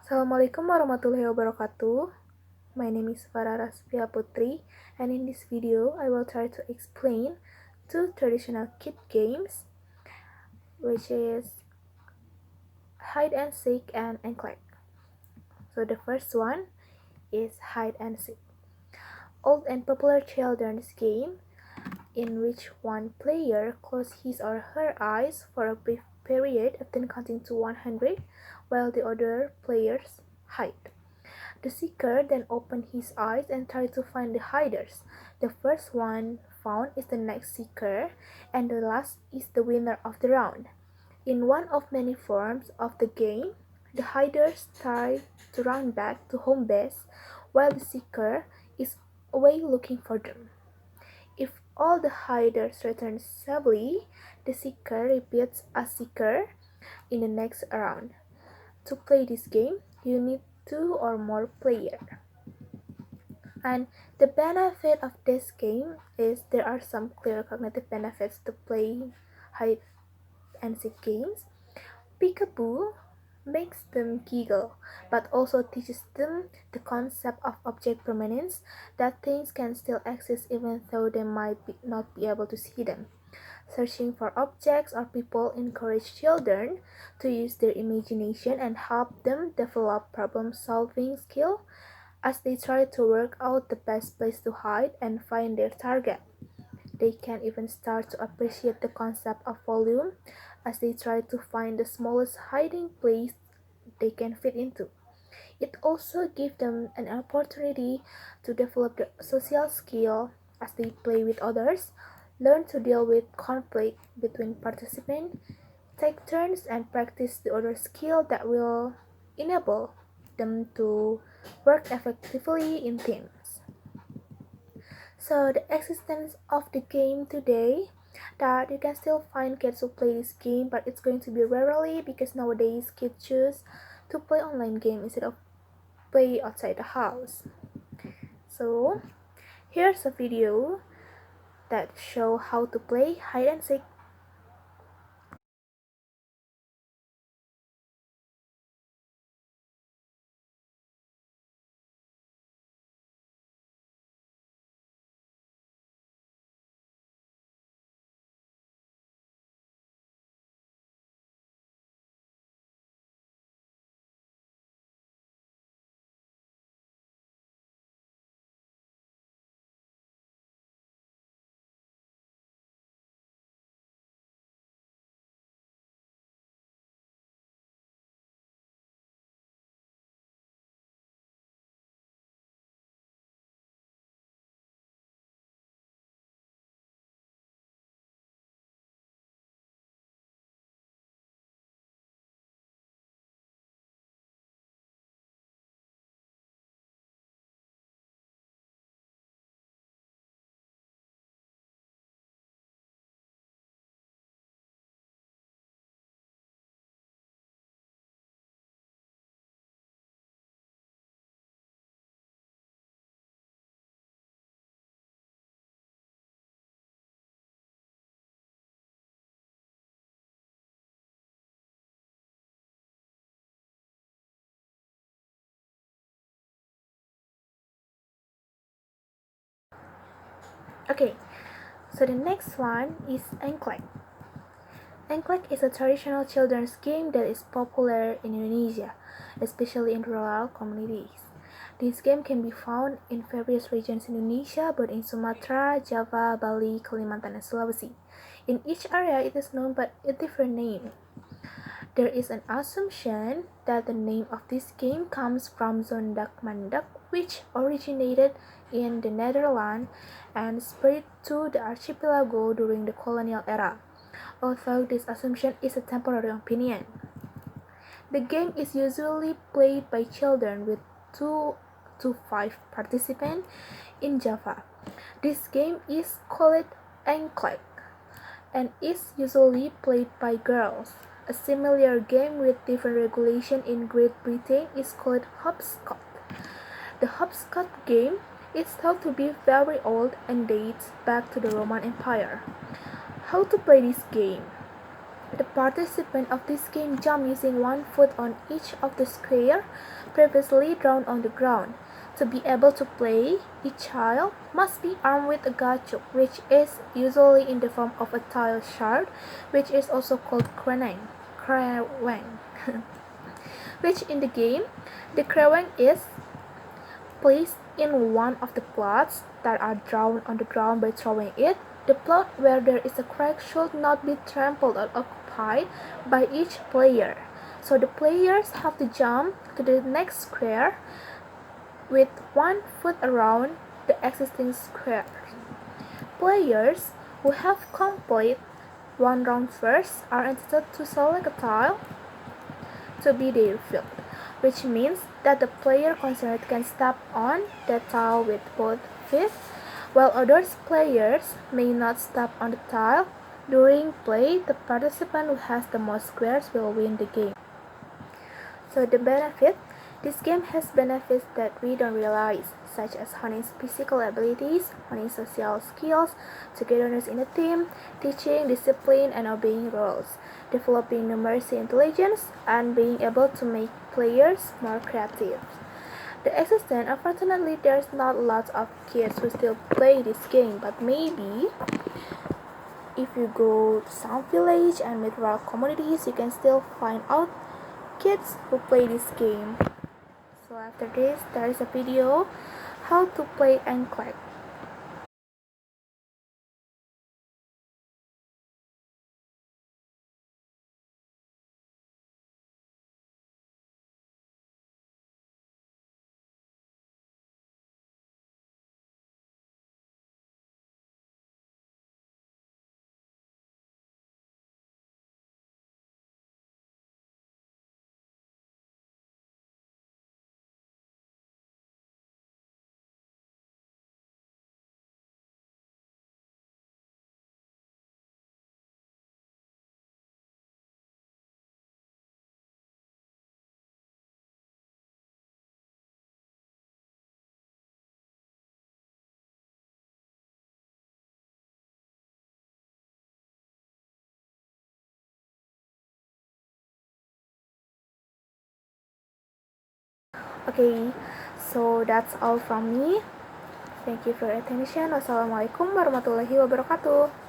Assalamualaikum warahmatullahi wabarakatuh. My name is Farah Rasfia Putri, and in this video, I will try to explain two traditional kid games, which is hide and seek and enclave. So the first one is hide and seek. Old and popular children's game in which one player closes his or her eyes for a brief period, often counting to 100, while the other players hide. The seeker then opens his eyes and tries to find the hiders. The first one found is the next seeker, and the last is the winner of the round. In one of many forms of the game, the hiders try to run back to home base while the seeker is away looking for them. If all the hiders return safely, the seeker repeats as seeker in the next round. To play this game, you need two or more players. And the benefit of this game is there are some clear cognitive benefits to play hide and seek games. Peekaboo makes them giggle, but also teaches them the concept of object permanence, that things can still exist even though they might not be able to see them. Searching for objects or people encourage children to use their imagination and help them develop problem-solving skill as they try to work out the best place to hide and find their target. They can even start to appreciate the concept of volume as they try to find the smallest hiding place they can fit into. It also gives them an opportunity to develop the social skill as they play with others, learn to deal with conflict between participants, take turns, and practice the other skill that will enable them to work effectively in teams. So the existence of the game today, that you can still find kids who play this game, but it's going to be rarely because nowadays kids choose to play online game instead of play outside the house. So here's a video that show how to play hide and seek. Okay, so the next one is Enclave. Enclave is a traditional children's game that is popular in Indonesia, especially in rural communities. This game can be found in various regions in Indonesia, but in Sumatra, Java, Bali, Kalimantan, and Sulawesi. In each area, it is known by a different name. There is an assumption that the name of this game comes from Zondak Mandak, which originated in the Netherlands and spread to the archipelago during the colonial era, although this assumption is a temporary opinion. The game is usually played by children with 2 to 5 participants in Java. This game is called Enclave and is usually played by girls. A similar game with different regulation in Great Britain is called hopscotch. The hopscotch game is thought to be very old and dates back to the Roman Empire. How to play this game? The participant of this game jump using one foot on each of the square previously drawn on the ground. To be able to play, the child must be armed with a gachuk, which is usually in the form of a tile shard, which is also called krewang, which in the game, the krewang is placed in one of the plots that are drawn on the ground by throwing it. The plot where there is a crack should not be trampled or occupied by each player. So the players have to jump to the next square with one foot around the existing square. Players who have completed one round first are entitled to select a tile to be their field, which means that the player concerned can step on that tile with both feet, while other players may not step on the tile. During play, the participant who has the most squares will win the game. So the benefit, this game has benefits that we don't realize, such as honing physical abilities, honing social skills, togetherness in a team, teaching discipline and obeying rules, developing numeracy intelligence, and being able to make players more creative. The existence, unfortunately, there's not lots of kids who still play this game, but maybe if you go to some village and meet rural communities, you can still find out kids who play this game. So after this, there is a video how to play Enclave. Okay, so that's all from me. Thank you for your attention. Wassalamualaikum warahmatullahi wabarakatuh.